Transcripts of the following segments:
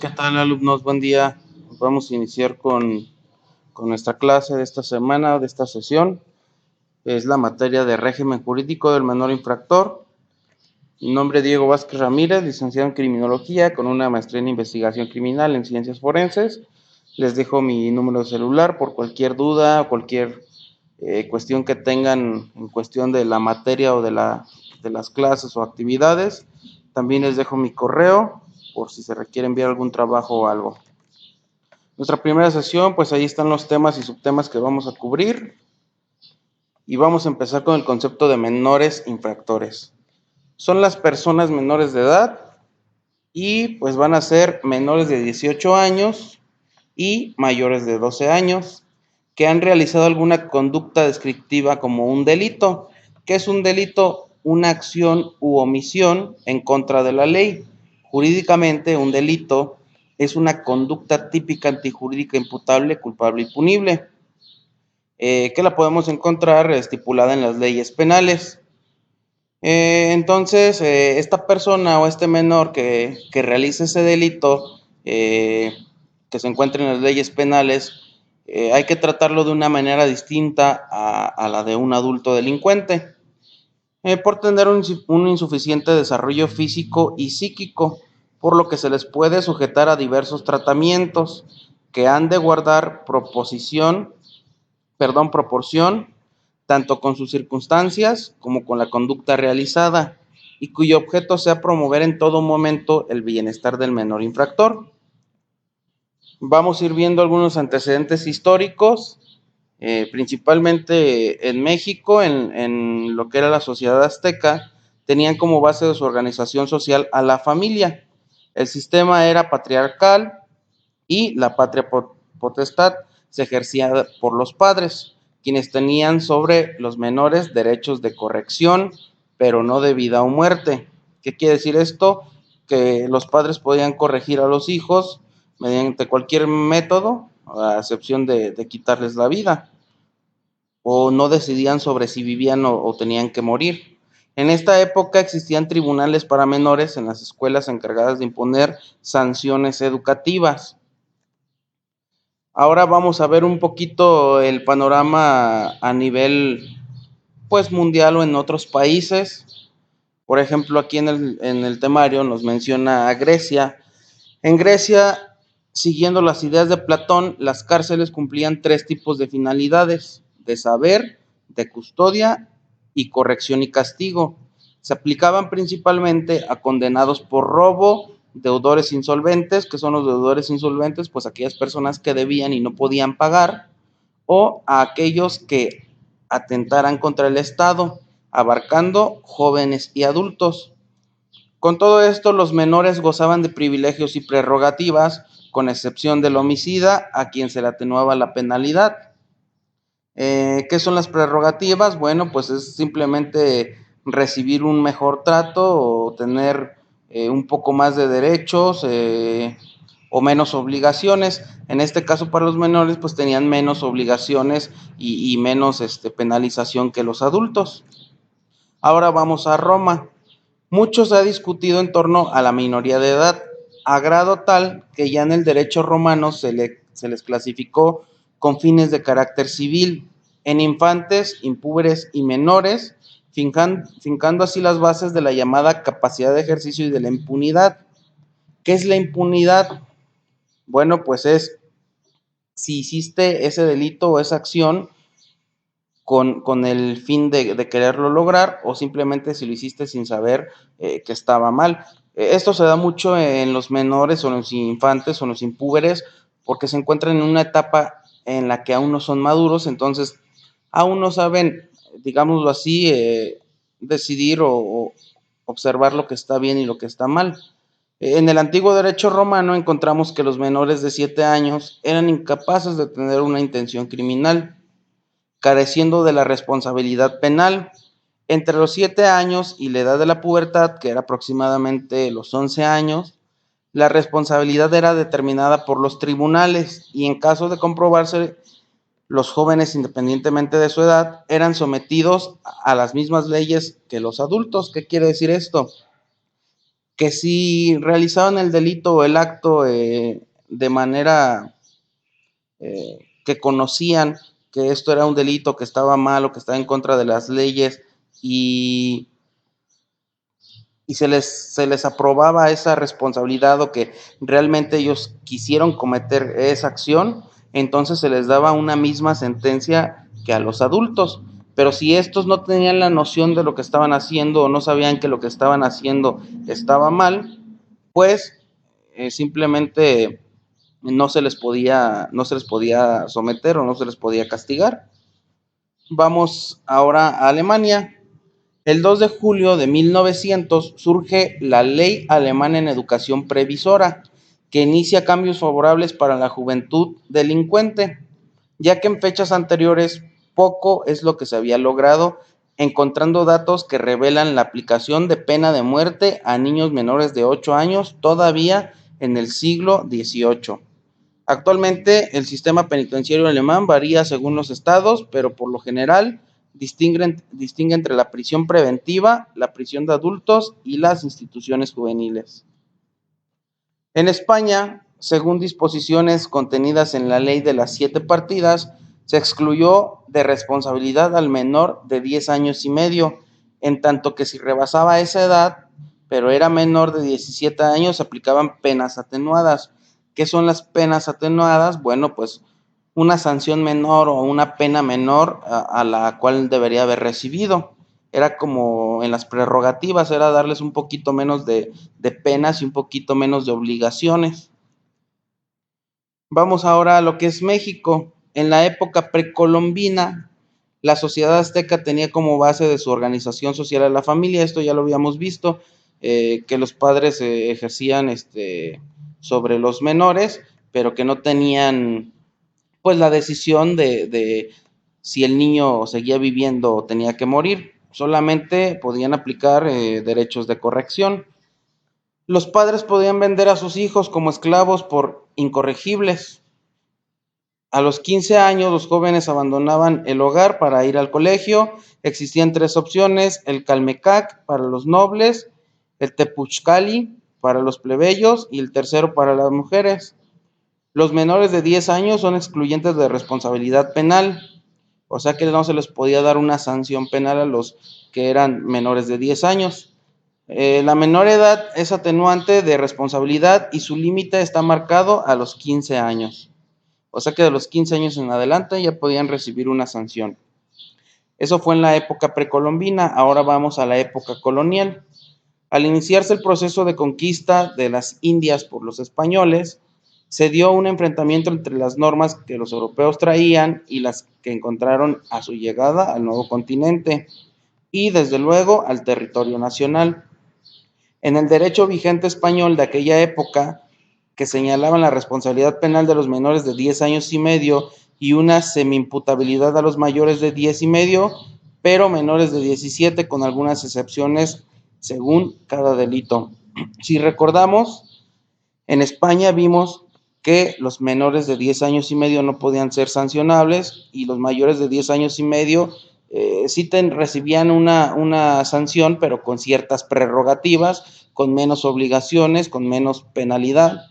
¿Qué tal, alumnos? Buen día. Vamos a iniciar con nuestra clase de esta semana, de esta sesión. Es la materia de régimen jurídico del menor infractor. Mi nombre es Diego Vázquez Ramírez, licenciado en Criminología, con una maestría en Investigación Criminal en Ciencias Forenses. Les dejo mi número de celular por cualquier duda o cualquier cuestión que tengan en cuestión de la materia o de las clases o actividades. También les dejo mi correo por si se requiere enviar algún trabajo o algo. Nuestra primera sesión, pues ahí están los temas y subtemas que vamos a cubrir. Y vamos a empezar con el concepto de menores infractores. Son las personas menores de edad y pues van a ser menores de 18 años y mayores de 12 años que han realizado alguna conducta descriptiva como un delito. ¿Qué es un delito? Una acción u omisión en contra de la ley. Jurídicamente, un delito es una conducta típica antijurídica imputable, culpable y punible, que la podemos encontrar estipulada en las leyes penales. Entonces, esta persona o este menor que realice ese delito, que se encuentre en las leyes penales, hay que tratarlo de una manera distinta a la de un adulto delincuente, por tener un insuficiente desarrollo físico y psíquico, por lo que se les puede sujetar a diversos tratamientos que han de guardar proporción, tanto con sus circunstancias como con la conducta realizada, y cuyo objeto sea promover en todo momento el bienestar del menor infractor. Vamos a ir viendo algunos antecedentes históricos, principalmente en México, en lo que era la sociedad azteca, tenían como base de su organización social a la familia. El sistema era patriarcal y la patria potestad se ejercía por los padres, quienes tenían sobre los menores derechos de corrección, pero no de vida o muerte. ¿Qué quiere decir esto? Que los padres podían corregir a los hijos mediante cualquier método, a excepción de quitarles la vida, o no decidían sobre si vivían o tenían que morir. En esta época existían tribunales para menores en las escuelas encargadas de imponer sanciones educativas. Ahora vamos a ver un poquito el panorama a nivel pues mundial o en otros países. Por ejemplo, aquí en el temario nos menciona a Grecia. En Grecia, siguiendo las ideas de Platón, las cárceles cumplían 3 tipos de finalidades: de saber, de custodia y corrección y castigo. Se aplicaban principalmente a condenados por robo, deudores insolventes. ¿Qué son los deudores insolventes? Pues aquellas personas que debían y no podían pagar, o a aquellos que atentaran contra el Estado, abarcando jóvenes y adultos. Con todo esto, los menores gozaban de privilegios y prerrogativas, con excepción del homicida, a quien se le atenuaba la penalidad. ¿Qué son las prerrogativas? Bueno, pues es simplemente recibir un mejor trato o tener un poco más de derechos, o menos obligaciones. En este caso, para los menores, pues tenían menos obligaciones y menos penalización que los adultos. Ahora vamos a Roma. Mucho se ha discutido en torno a la minoría de edad, a grado tal que ya en el derecho romano se les clasificó con fines de carácter civil, en infantes, impúberes y menores, fincando así las bases de la llamada capacidad de ejercicio y de la impunidad. ¿Qué es la impunidad? Bueno, pues es si hiciste ese delito o esa acción con el fin de quererlo lograr, o simplemente si lo hiciste sin saber que estaba mal. Esto se da mucho en los menores o en los infantes o en los impúberes, porque se encuentran en una etapa en la que aún no son maduros, entonces aún no saben, digámoslo así, decidir o observar lo que está bien y lo que está mal. En el antiguo derecho romano encontramos que los menores de 7 años eran incapaces de tener una intención criminal, careciendo de la responsabilidad penal. Entre los 7 años y la edad de la pubertad, que era aproximadamente los 11 años, la responsabilidad era determinada por los tribunales, y en caso de comprobarse, los jóvenes, independientemente de su edad, eran sometidos a las mismas leyes que los adultos. ¿Qué quiere decir esto? que si realizaban el delito o el acto de manera que conocían que esto era un delito, que estaba mal o que estaba en contra de las leyes y, y se les aprobaba esa responsabilidad o que realmente ellos quisieron cometer esa acción, entonces se les daba una misma sentencia que a los adultos. Pero si estos no tenían la noción de lo que estaban haciendo o no sabían que lo que estaban haciendo estaba mal, pues simplemente no se les podía someter o no se les podía castigar. Vamos ahora a Alemania. El 2 de julio de 1900 surge la Ley Alemana en Educación Previsora, que inicia cambios favorables para la juventud delincuente, ya que en fechas anteriores poco es lo que se había logrado, encontrando datos que revelan la aplicación de pena de muerte a niños menores de 8 años todavía en el siglo XVIII. Actualmente el sistema penitenciario alemán varía según los estados, pero por lo general distingue entre la prisión preventiva, la prisión de adultos y las instituciones juveniles. En España, según disposiciones contenidas en la ley de las 7 partidas, se excluyó de responsabilidad al menor de 10 años y medio, en tanto que si rebasaba esa edad, pero era menor de 17 años, se aplicaban penas atenuadas. ¿Qué son las penas atenuadas? Bueno, pues una sanción menor o una pena menor a la cual debería haber recibido. Era como en las prerrogativas, era darles un poquito menos de penas y un poquito menos de obligaciones. Vamos ahora a lo que es México. En la época precolombina, la sociedad azteca tenía como base de su organización social a la familia. Esto ya lo habíamos visto, que los padres ejercían sobre los menores, pero que no tenían pues la decisión de si el niño seguía viviendo o tenía que morir. Solamente podían aplicar derechos de corrección. Los padres podían vender a sus hijos como esclavos por incorregibles. A los 15 años los jóvenes abandonaban el hogar para ir al colegio. Existían 3 opciones: el Calmecac para los nobles, el Tepuchcali para los plebeyos y el tercero para las mujeres. Los menores de 10 años son excluyentes de responsabilidad penal, o sea que no se les podía dar una sanción penal a los que eran menores de 10 años. La menor edad es atenuante de responsabilidad y su límite está marcado a los 15 años. O sea que de los 15 años en adelante ya podían recibir una sanción. Eso fue en la época precolombina. Ahora vamos a la época colonial. Al iniciarse el proceso de conquista de las Indias por los españoles, se dio un enfrentamiento entre las normas que los europeos traían y las que encontraron a su llegada al nuevo continente y desde luego al territorio nacional. En el derecho vigente español de aquella época, que señalaban la responsabilidad penal de los menores de 10 años y medio y una semi-imputabilidad a los mayores de 10 y medio, pero menores de 17 con algunas excepciones según cada delito. Si recordamos, en España vimos que los menores de 10 años y medio no podían ser sancionables y los mayores de 10 años y medio sí recibían una sanción, pero con ciertas prerrogativas, con menos obligaciones, con menos penalidad.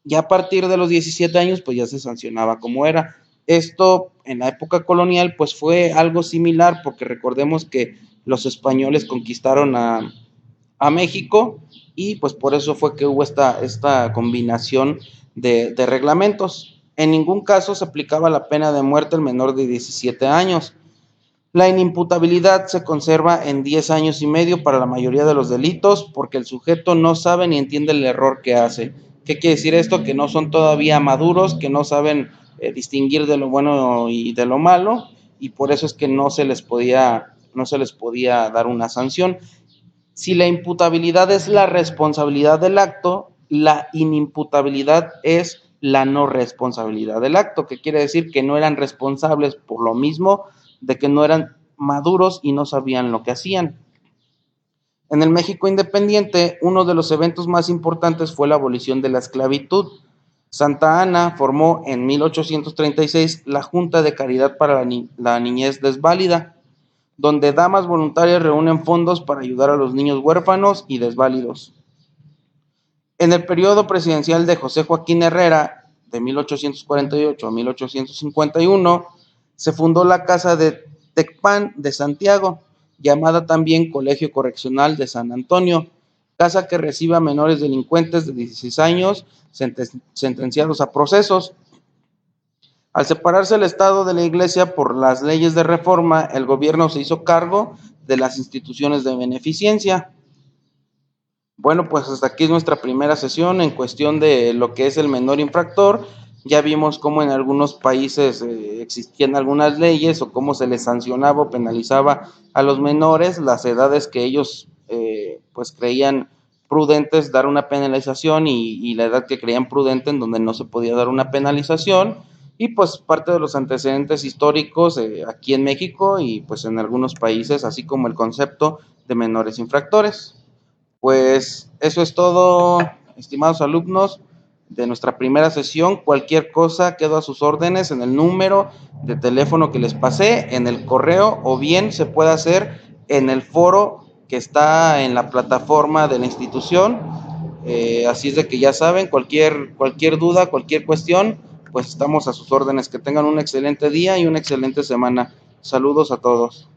Ya a partir de los 17 años, pues ya se sancionaba como era. Esto en la época colonial, pues fue algo similar, porque recordemos que los españoles conquistaron a México y pues por eso fue que hubo esta combinación de reglamentos. En ningún caso se aplicaba la pena de muerte al menor de 17 años. La inimputabilidad se conserva en 10 años y medio para la mayoría de los delitos porque el sujeto no sabe ni entiende el error que hace. ¿Qué quiere decir esto? Que no son todavía maduros, que no saben distinguir de lo bueno y de lo malo, y por eso es que no se les podía dar una sanción. Si la imputabilidad es la responsabilidad del acto, la inimputabilidad es la no responsabilidad del acto, que quiere decir que no eran responsables por lo mismo de que no eran maduros y no sabían lo que hacían. En el México independiente, uno de los eventos más importantes fue la abolición de la esclavitud. Santa Anna formó en 1836 la Junta de Caridad para la Niñez Desválida. donde damas voluntarias reúnen fondos para ayudar a los niños huérfanos y desválidos. En el periodo presidencial de José Joaquín Herrera, de 1848 a 1851, se fundó la Casa de Tecpan de Santiago, llamada también Colegio Correccional de San Antonio, casa que recibe a menores delincuentes de 16 años sentenciados a procesos. Al separarse el Estado de la Iglesia por las leyes de reforma, el gobierno se hizo cargo de las instituciones de beneficencia. Bueno, pues hasta aquí es nuestra primera sesión en cuestión de lo que es el menor infractor. Ya vimos cómo en algunos países existían algunas leyes o cómo se les sancionaba o penalizaba a los menores, las edades que ellos pues creían prudentes dar una penalización y la edad que creían prudente en donde no se podía dar una penalización, y pues parte de los antecedentes históricos aquí en México y pues en algunos países, así como el concepto de menores infractores. Pues eso es todo, estimados alumnos, de nuestra primera sesión. Cualquier cosa quedo a sus órdenes en el número de teléfono que les pasé, en el correo, o bien se puede hacer en el foro que está en la plataforma de la institución. Así es de que ya saben, cualquier duda, cualquier cuestión, pues estamos a sus órdenes. Que tengan un excelente día y una excelente semana. Saludos a todos.